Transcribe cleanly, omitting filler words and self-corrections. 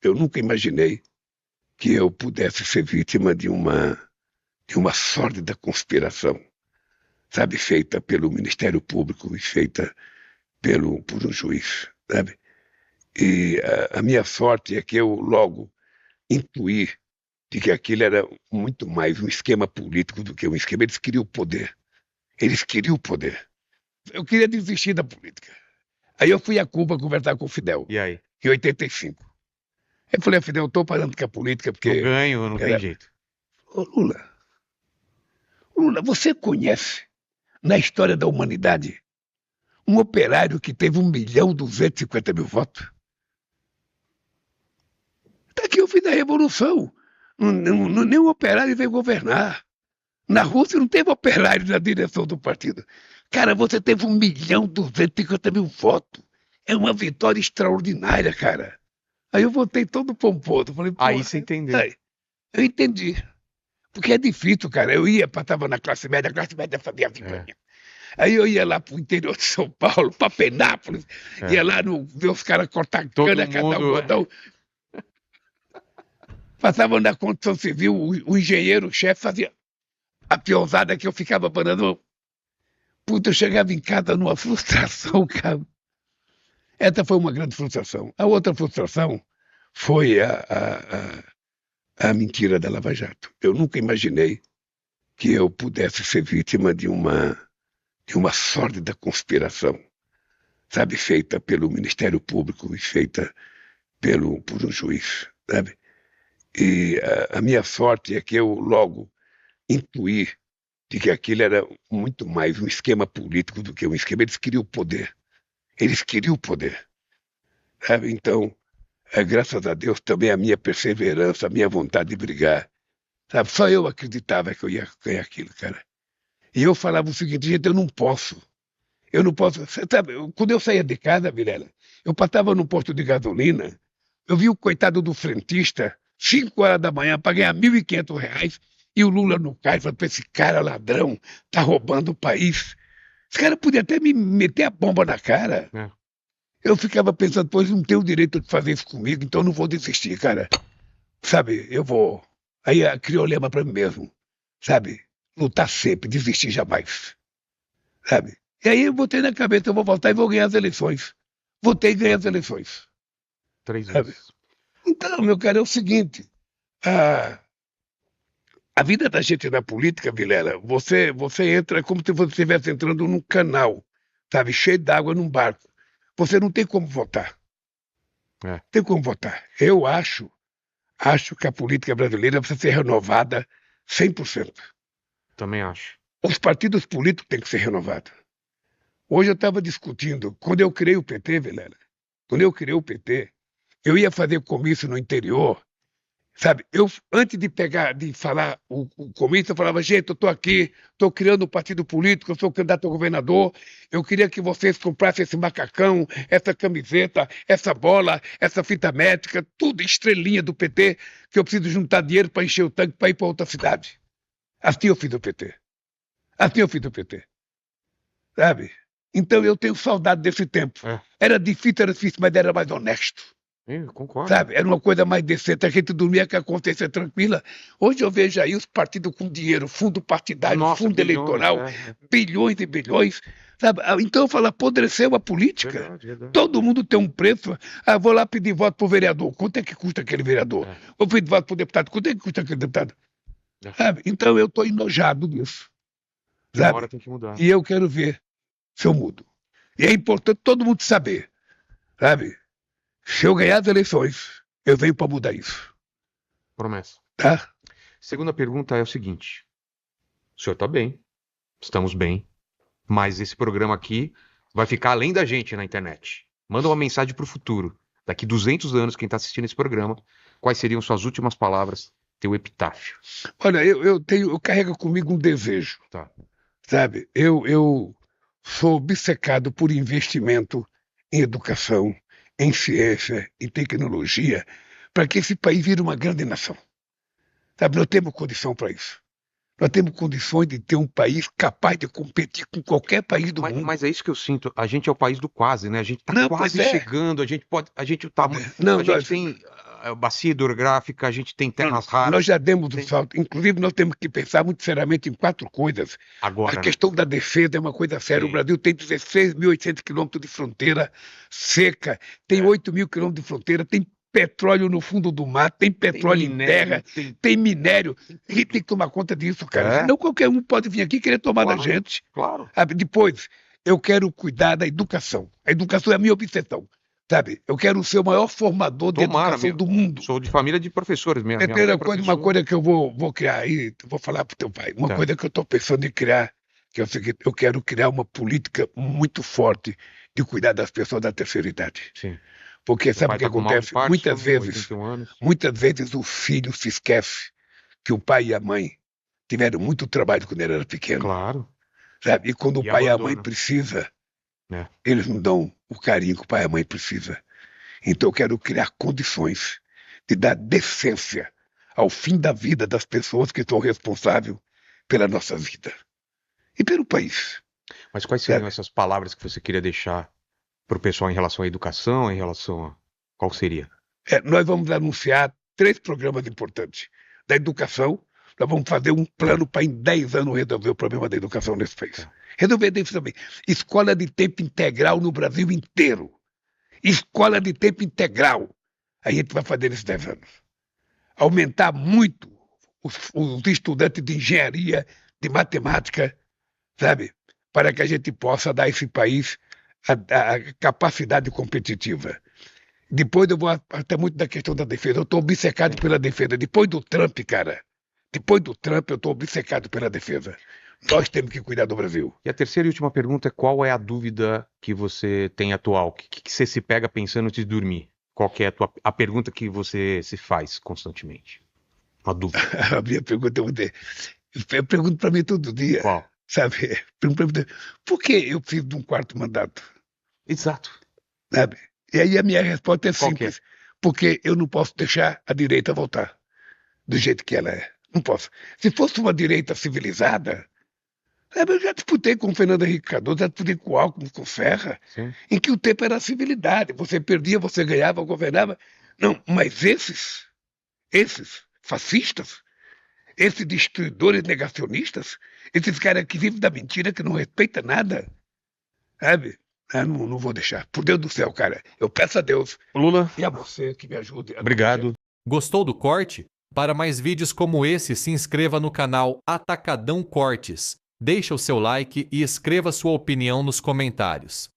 Eu nunca imaginei que eu pudesse ser vítima de uma sórdida conspiração, sabe, feita pelo Ministério Público e feita por um juiz, sabe? E a minha sorte é que eu logo intuí de que aquilo era muito mais um esquema político do que um esquema. Eles queriam o poder. Eles queriam o poder. Eu queria desistir da política. Aí eu fui a Cuba conversar com o Fidel, E aí? em 85. Eu falei, Fidel, eu estou parando com a política Não porque... ganho, não tem jeito. Ô, Lula, você conhece, na história da humanidade, um operário que teve 1.250.000 votos? Está aqui o fim da Revolução. Nenhum operário veio governar. Na Rússia não teve operário na direção do partido. Cara, você teve 1.250.000 votos. É uma vitória extraordinária, cara. Aí eu voltei todo pomposo. Falei, Aí você entendeu. Eu entendi. Porque é difícil, cara. Eu estava na classe média, a classe média fazia vergonha. Aí eu ia lá pro interior de São Paulo, para Penápolis, ia lá ver os caras cortar cana, catar o botão. Passava na construção civil, o engenheiro-chefe fazia a piozada que eu ficava parando. Puta, eu chegava em casa numa frustração, cara. Essa foi uma grande frustração. A outra frustração foi a mentira da Lava Jato. Eu nunca imaginei que eu pudesse ser vítima de uma sórdida conspiração, sabe, feita pelo Ministério Público e feita por um juiz, sabe? E a minha sorte é que eu logo intuí de que aquilo era muito mais um esquema político do que um esquema. Eles queriam o poder. Eles queriam o poder. Sabe? Então, graças a Deus, também a minha perseverança, a minha vontade de brigar. Sabe? Só eu acreditava que eu ia ganhar aquilo, cara. E eu falava o seguinte, gente, eu não posso. Eu não posso. Sabe, quando eu saía de casa, Vilela, eu passava num posto de gasolina, eu vi o coitado do frentista, 5 horas da manhã, para ganhar R$ 1.500, e o Lula no caixa, falando, esse cara ladrão, tá roubando o país. Esse cara podia até me meter a bomba na cara. Eu ficava pensando, pois não tenho o direito de fazer isso comigo, então eu não vou desistir, cara. Sabe, eu vou. Aí criou o lema para mim mesmo, sabe? Lutar sempre, desistir jamais. Sabe? E aí eu botei na cabeça, eu vou voltar e vou ganhar as eleições. Votei e ganhei as eleições. 3 Sabe? vezes. Então, meu cara, é o seguinte, a vida da gente na política, Vilela, você entra como se você estivesse entrando num canal, sabe, cheio d'água num barco. Você não tem como votar. Tem como votar. Eu acho que a política brasileira precisa ser renovada 100%. Também acho. Os partidos políticos têm que ser renovados. Hoje eu estava discutindo, quando eu criei o PT, Vilela, eu ia fazer comício no interior, sabe? Eu, antes de falar o comício, eu falava, gente, eu estou aqui, estou criando um partido político, eu sou candidato a governador, eu queria que vocês comprassem esse macacão, essa camiseta, essa bola, essa fita métrica, tudo estrelinha do PT, que eu preciso juntar dinheiro para encher o tanque para ir para outra cidade. Assim eu fiz o PT. Sabe? Então eu tenho saudade desse tempo. Era difícil, mas era mais honesto. Eu concordo. Sabe? Era uma coisa mais decente, a gente dormia com a consciência tranquila. Hoje eu vejo aí os partidos com dinheiro, fundo partidário, fundo bilhões, eleitoral, bilhões e bilhões. Sabe? Então eu falo, apodreceu a política. Verdade. Todo mundo tem um preço. Vou lá pedir voto pro vereador. Quanto é que custa aquele vereador? Vou pedir voto pro deputado. Quanto é que custa aquele deputado? Sabe? Então eu estou enojado disso. Uma hora tem que mudar. E eu quero ver se eu mudo. E é importante todo mundo saber, sabe? Se eu ganhar as eleições, eu venho para mudar isso. Promessa. Tá? Segunda pergunta é o seguinte. O senhor está bem, estamos bem, mas esse programa aqui vai ficar além da gente na internet. Manda uma mensagem para o futuro. Daqui 200 anos, quem está assistindo esse programa, quais seriam suas últimas palavras, teu epitáfio? Olha, eu carrego comigo um desejo. Tá. Sabe? Eu sou obcecado por investimento em educação, em ciência, em tecnologia, para que esse país vire uma grande nação. Sabe, nós temos condição para isso. Nós temos condições de ter um país capaz de competir com qualquer país do mundo. Mas é isso que eu sinto. A gente é o país do quase, né? A gente está quase chegando. A gente tem bacia hidrográfica, a gente tem terras raras. Nós já demos um salto. Inclusive, nós temos que pensar muito seriamente em 4 coisas. Agora, A questão da defesa é uma coisa séria. Sim. O Brasil tem 16.800 quilômetros de fronteira seca, tem 8.000 quilômetros de fronteira, tem petróleo no fundo do mar, tem petróleo em terra, tem minério. A gente tem que tomar conta disso, cara. Senão qualquer um pode vir aqui e querer tomar da gente. Claro. Depois, eu quero cuidar da educação. A educação é a minha obsessão. Sabe? Eu quero ser o maior formador de educação do mundo. Sou de família de professores mesmo. Uma coisa que eu vou criar aí, vou falar pro teu pai. Uma coisa que eu estou pensando em criar, que é o seguinte: eu quero criar uma política muito forte de cuidar das pessoas da terceira idade. Sim. Porque sabe o que acontece? Muitas vezes o filho se esquece que o pai e a mãe tiveram muito trabalho quando ele era pequeno. Claro. Sabe? E quando o pai e a mãe precisam, eles não dão o carinho que o pai e a mãe precisam. Então eu quero criar condições de dar decência ao fim da vida das pessoas que são responsáveis pela nossa vida e pelo país. Mas quais seriam essas palavras que você queria deixar para o pessoal em relação à educação, em relação a... Qual seria? Nós vamos anunciar 3 programas importantes. Da educação, nós vamos fazer um plano para em 10 anos resolver o problema da educação nesse país. Resolver isso também. Escola de tempo integral no Brasil inteiro. Escola de tempo integral. A gente vai fazer nesses 10 anos. Aumentar muito os estudantes de engenharia, de matemática, sabe? Para que a gente possa dar a esse país a capacidade competitiva. Depois eu vou até muito da questão da defesa. Eu estou obcecado pela defesa. Depois do Trump, cara, eu estou obcecado pela defesa. Nós temos que cuidar do Brasil. E a terceira e última pergunta é: qual é a dúvida que você tem atual? O que você se pega pensando antes de dormir? Qual que é a pergunta que você se faz constantemente? Uma dúvida. A minha pergunta eu pergunto para mim todo dia. Qual? Sabe? Por que eu preciso de um 4º mandato? Exato. Sabe? E aí a minha resposta é simples. Porque eu não posso deixar a direita voltar do jeito que ela é. Não posso. Se fosse uma direita civilizada, eu já disputei com o Fernando Henrique Cardoso, já disputei com o Alckmin, com o Serra, em que o tempo era a civilidade. Você perdia, você ganhava, governava. Não, mas esses fascistas, esses destruidores negacionistas, esses caras que vivem da mentira, que não respeitam nada, sabe? Não vou deixar. Por Deus do céu, cara. Eu peço a Deus Lula, e a você que me ajude. Obrigado. Gostou do corte? Para mais vídeos como esse, se inscreva no canal Atacadão Cortes. Deixe o seu like e escreva sua opinião nos comentários.